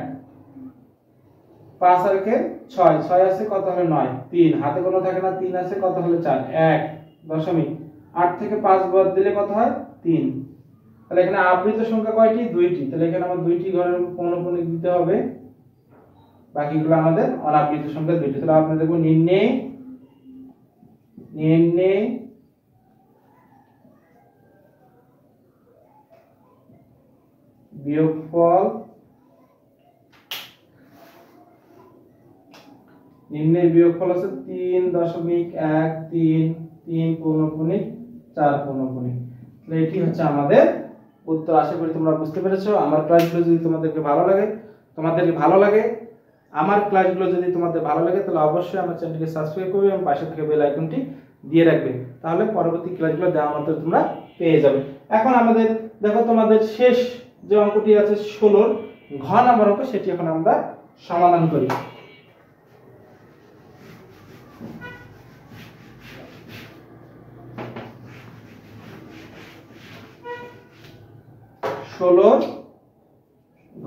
5 আর কে 6, 6 আছে কত হলে 9, 3 হাতে কোনো থাকে না, 3 আছে কত হলে 4, 1 দশমিক 8 থেকে 5 বাদ দিলে কত হয়? 3। তাহলে এখানে আবৃত সংখ্যা কয়টি? 2টি। তাহলে এখানে আমার 2টি ঘরের পৌনঃপুনিক দিতে হবে, বাকিগুলো আমাদের অনাবৃত সংখ্যা 2টি। তাহলে আপনি দেখুন নির্ণয় বিয়োগফল হচ্ছে 3.13 পৌনঃপুনিক 4 পৌনঃপুনিক। তাহলে এটি হচ্ছে আমাদের উত্তর। আশা করি তোমরা বুঝতে পেরেছো। আমার ক্লাসগুলো যদি তোমাদেরকে ভালো লাগে আমার ক্লাসগুলো যদি তোমাদের ভালো লাগে, তাহলে অবশ্যই আমার চ্যানেলকে সাবস্ক্রাইব করবে এবং পাশে থাকা বেল আইকনটি দিয়ে রাখবে। তাহলে পরবর্তী ক্লাসগুলো দেওয়া মাত্র তোমরা পেয়ে যাবে। এখন আমাদের দেখো তোমাদের শেষ যে অঙ্কটি আছে 16 ঘ নাম্বার অঙ্ক, সেটি এখন আমরা সমাধান করি।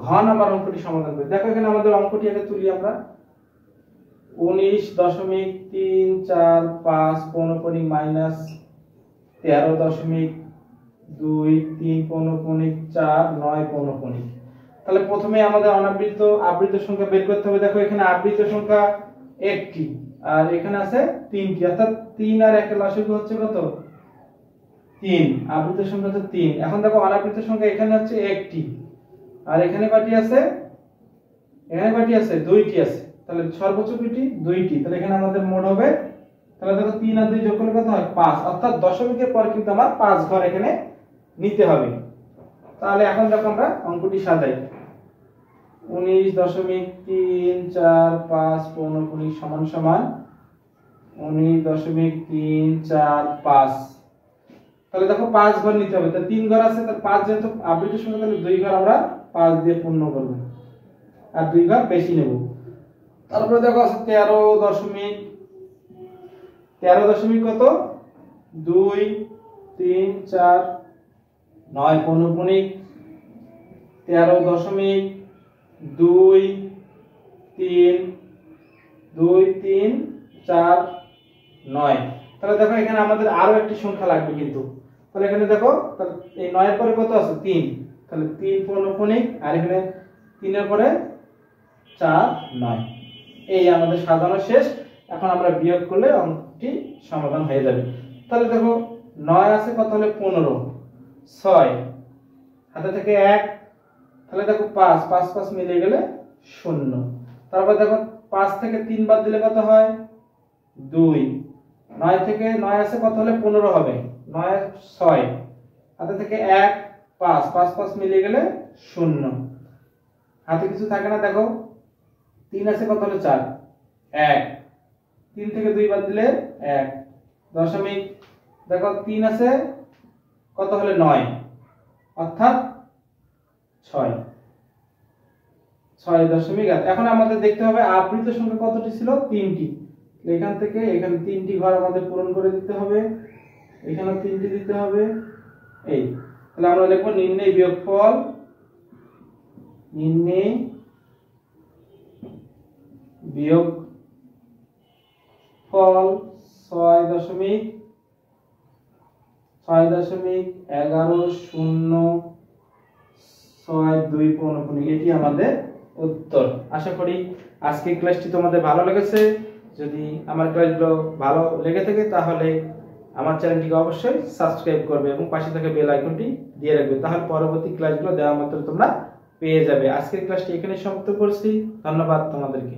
ঘ নাম্বার অঙ্কটি সমাধান করি। দেখো এখানে আমাদের অঙ্কটি আগে তুলি আমরা। 19.345 পৌনঃপুনিক মাইনাস 13.23 পৌনঃপুনিক 4 9 পৌনঃপুনিক। তাহলে প্রথমে আমাদের অনাবৃত আবৃত সংখ্যা বের করতে হবে। দেখো এখানে আবৃত সংখ্যা 1টি আর এখানে আছে 3টি, অর্থাৎ 3 আর 1 এর লসাগু হচ্ছে কত? 3। আবৃত সংখ্যা হচ্ছে 3। এখন দেখো অনাবৃত সংখ্যা এখানে হচ্ছে 1টি আর এখানে কয়টি আছে? এখানে কয়টি আছে? 2টি আছে। তাহলে সর্বোচ্চ কয়টি? 2টি। তাহলে এখানে আমাদের মোট হবে, তাহলে দেখো 3 আর 2 যোগ করলে কত হয়? 5। অর্থাৎ দশমিকের পর কিন্তু আমার 5 ঘর এখানে নিতে হবে। তাহলে এখন দেখো আমরা অঙ্কটি সাজাই। 19.345 পৌনঃপুনিক সমান সমান 19.345। তাহলে দেখো 5 ঘর নিতে হবে। তাহলে 3 ঘর আছে, তাহলে 5 যেহেতু আবৃত সংখ্যা, তাহলে 2 ঘর আমরা 5 দিয়ে পূর্ণ করব আর 2 ঘর বেশি নেব। তারপরে দেখো আছে 13 কত? 2 3 4 9 পৌনঃপুনিক 13.2 3 2 3 4 9। তাহলে দেখো এখানে আমাদের আরো একটি সংখ্যা লাগবে কিন্তু। তাহলে এখানে দেখো এই 9 এর পরে কত আছে? 3। তাহলে 3 পৌনঃপুনিক আর এখানে 3 এর পরে 4 9। এই আমাদের সাজানো শেষ। এখন আমরা বিয়োগ করলে অঙ্কটি সমাধান হয়ে যাবে। তাহলে দেখো 9 আছে কত হলে 15, 6 হাতে থেকে 1, তাহলে দেখো 5 5 5 মিলে গেলে 0। তারপর দেখো 5 থেকে 3 বাদ দিলে কত হয়? 2। 9 থেকে 9 আছে কত হলে 15 হবে? 9 6 হাতে থেকে 1 5 5 5 মিলে গেলে 0। হাতে কিছু থাকে না, দেখো 3 আছে কত হলে 4, 1 3 থেকে 2 বাদ দিলে 1 দশমিক দেখো 3 আছে কত হলে 9 অর্থাৎ 6.8 এখন আমাদের দেখতে হবে আবৃত সংখ্যা কতটি ছিল 3টি এখান থেকে এখানে 3টি ঘর আমাদের পূরণ করে দিতে হবে এখানে 3টি দিতে হবে এই তাহলে আমরা লিখব নির্ণয় বিয়োগফল নির্ণয় বিয়োগফল 6.110625 এটি আমাদের উত্তর আশা করি আজকের ক্লাসটি তোমাদের ভালো লেগেছে যদি আমার ক্লাসগুলো ভালো লেগে থাকে তাহলে আমার চ্যানেলটিকে অবশ্যই সাবস্ক্রাইব করবে এবং পাশে থাকা বেল আইকনটি দিয়ে রাখবে তাহলে পরবর্তী ক্লাসগুলো দেওয়া মাত্র তোমরা পেয়ে যাবে আজকের ক্লাসটি এখানে সমাপ্ত করছি ধন্যবাদ তোমাদেরকে